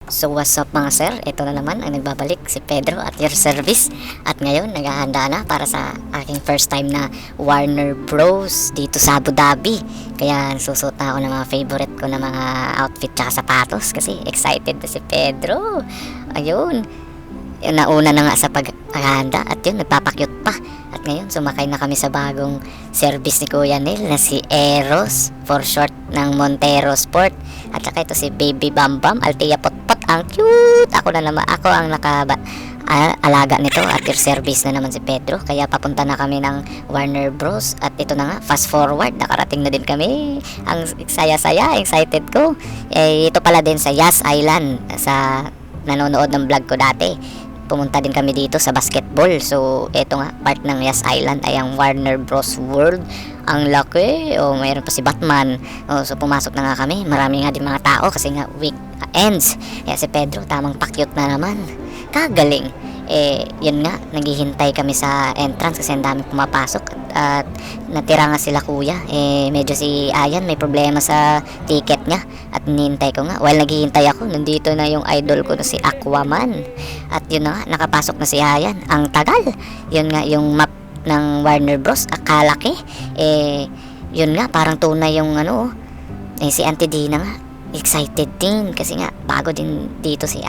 So what's up mga sir, ito na naman ang nagbabalik si Pedro at your service. At ngayon naghahanda na para sa aking first time na Warner Bros dito sa Abu Dhabi. Kaya susuot na ako ng mga favorite ko na mga outfit tsaka sapatos kasi excited na si Pedro. Ayun, nauna na nga sa paghahanda at yun nagpapakyut pa. At ngayon sumakay na kami sa bagong service ni Kuya Neil na si Eros, for short ng Montero Sport. At saka ito si Baby Bambam Altea Potpot, ang cute. Ako na naman, ako ang alaga nito at your service na naman si Pedro. Kaya papunta na kami ng Warner Bros. At ito na nga, fast forward, nakarating na din kami. Ang saya-saya, excited ko. Ito pala din sa Yas Island, sa nanonood ng vlog ko dati. Pumunta din kami dito sa basketball. So, eto nga, part ng Yas Island ay ang Warner Bros. World. Ang laki. O, mayroon pa si Batman. O, so, pumasok na nga kami. Marami nga din mga tao kasi nga week ends. Kaya si Pedro, tamang pakyut na naman. Kagaling. Yun nga, naghihintay kami sa entrance kasi ang dami pumapasok. At natira nga sila kuya. Medyo si Ayan may problema sa ticket niya. At hinihintay ko nga. While naghihintay ako, nandito na yung idol ko na si Aquaman. At yun na nga, nakapasok na si Ayan. Ang tagal. Yun nga, yung map ng Warner Bros. Akalaki. Yun nga, parang tunay yung ano. Si Auntie Dina nga. Excited din kasi nga bago din dito si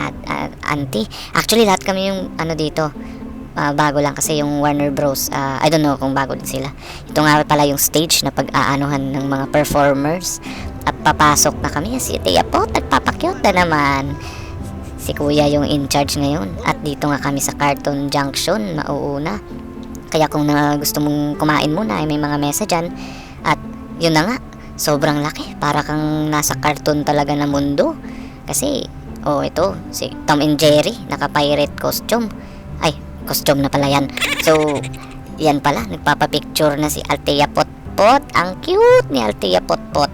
Auntie. Actually lahat kami yung ano dito bago lang kasi yung Warner Bros. I don't know kung bago din sila. Ito nga pala yung stage na pag-aanuhan ng mga performers. At papasok na kami. Si Tia po nagpapakyut na naman. Si Kuya yung in charge ngayon. At dito nga kami sa Cartoon Junction, mauuna. Kaya kung gusto mong kumain muna ay may mga mesa dyan. At yun na nga, sobrang laki, para kang nasa cartoon talaga na mundo. Kasi, ito, si Tom and Jerry, naka-pirate costume. Ay, costume na pala yan. So, yan pala, nagpapapicture na si Altea Potpot. Ang cute ni Altea Potpot.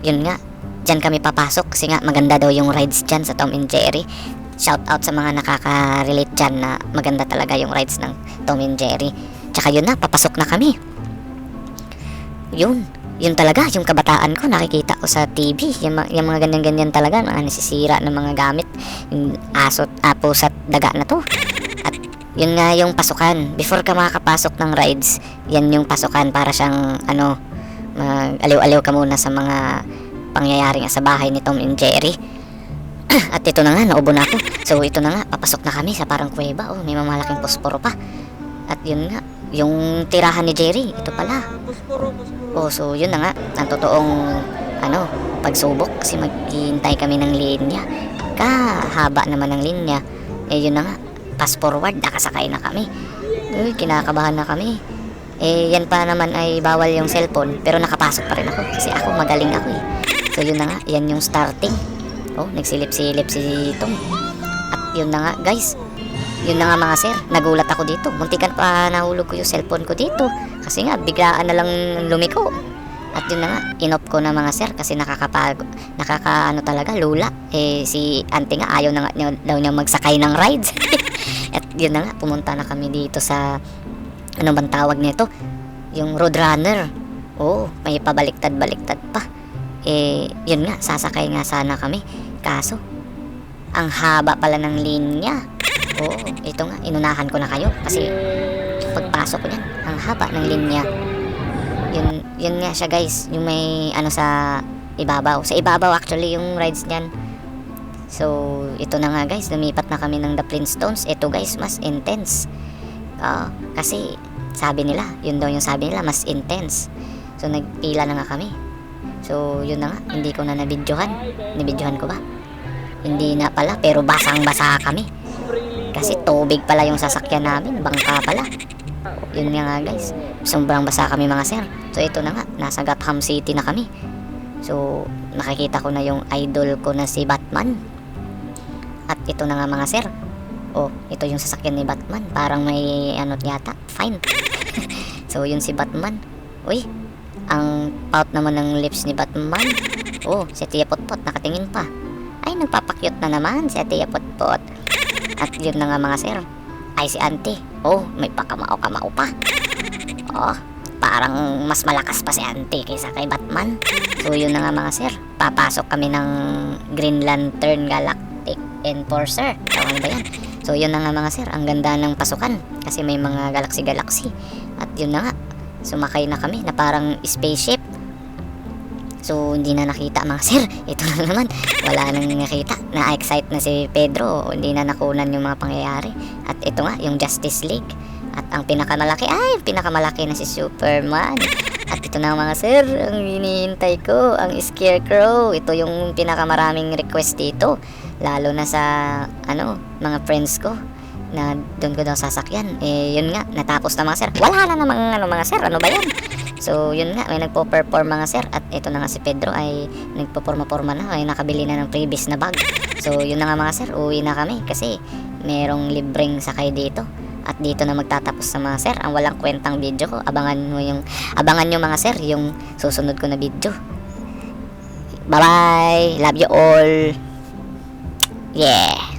Yun nga, dyan kami papasok kasi nga maganda daw yung rides dyan sa Tom and Jerry. Shout out sa mga nakaka-relate dyan na maganda talaga yung rides ng Tom and Jerry. Tsaka yun na, papasok na kami. Yun talaga, yung kabataan ko, nakikita ko sa TV. Yung mga ganyan-ganyan talaga, mga nasisira ng mga gamit. Yung asot, apos at daga na to. At yun nga yung pasukan. Before ka makakapasok ng rides, yan yung pasukan para siyang, mag-aliw-aliw ka muna sa mga pangyayari nga sa bahay ni Tom and Jerry. At ito na nga, naubo na ako. So ito na nga, papasok na kami sa parang kuweba. May mamalaking posporo pa. At yun nga, yung tirahan ni Jerry, ito pala. So yun na nga, ang totoong pagsubok kasi maghihintay kami ng linya. Kahaba naman ng linya. Yun na nga, fast forward, nakasakay na kami. Kinakabahan na kami. Yan pa naman ay bawal yung cellphone, pero nakapasok pa rin ako kasi ako magaling ako . So yun na nga, yan yung starting. Nagsilip-silip si Tom. At yun na nga guys, yun na nga mga sir, nagulat ako dito. Muntikan pa nahulog ko yung cellphone ko dito. Kasi nga, biglaan na lang lumiko. At yun na nga, inop ko na mga sir kasi talaga, lula. Si auntie nga, ayaw na nga daw niya magsakay ng rides. At yun na nga, pumunta na kami dito sa, ano bang tawag nito? Yung Roadrunner. May pabaliktad-baliktad pa. Yun nga, sasakay nga sana kami. Kaso, ang haba pala ng linya. Ito nga, inunahan ko na kayo kasi pagpasok ko niyan, ang haba ng linya. Yun nga siya guys, yung may sa ibabaw. Sa ibabaw actually yung rides niyan. So, ito na nga guys, lumipat na kami ng The Flintstones. Ito guys, mas intense. Kasi sabi nila, yun daw yung sabi nila, mas intense. So, nagpila na nga kami. So, yun na nga, hindi ko na nabidyohan. Nabidyohan ko ba? Hindi na pala, pero basang-basa kami. Kasi tubig pala yung sasakyan namin, bangka pala. Yun nga guys, sobrang basa kami mga sir. So ito na nga, nasa Gotham City na kami. So nakikita ko na yung idol ko na si Batman. At ito na nga mga sir. Ito yung sasakyan ni Batman. Parang may yata, fine. So yun si Batman. Ang pout naman ng lips ni Batman. Si Tia Potpot nakatingin pa. Ay, nagpapakyut na naman si Tia Potpot. At yun na nga mga sir, ay si auntie. May pakamao-kamao pa. parang mas malakas pa si Auntie kaysa kay Batman. So yun na nga mga sir, papasok kami ng Green Lantern Galactic Enforcer. So ano ba yan? So yun na nga mga sir, ang ganda ng pasukan kasi may mga galaxy. At yun na nga, sumakay na kami na parang spaceship. So hindi na nakita mga sir, ito na naman, wala nang nakita. Na-excite na si Pedro, hindi na nakunan yung mga pangyayari. At ito nga, yung Justice League. At ang pinakamalaki na si Superman. At ito na mga sir, ang hinihintay ko, ang Scarecrow. Ito yung pinakamaraming request dito, lalo na sa mga friends ko na doon ko daw sasakyan. Yun nga, natapos na mga sir. Wala na namang mga sir, ano ba yan? So yun nga, may nagpo-perform mga sir. At ito na nga si Pedro ay nagpo-porma na, ay nakabili na ng previous na bag. So yun na nga mga sir, uwi na kami kasi merong libreng sakay dito. At dito na magtatapos sa mga sir ang walang kwentang video ko. Abangan nyo mga sir yung susunod ko na video. Bye bye, love you all. Yeah.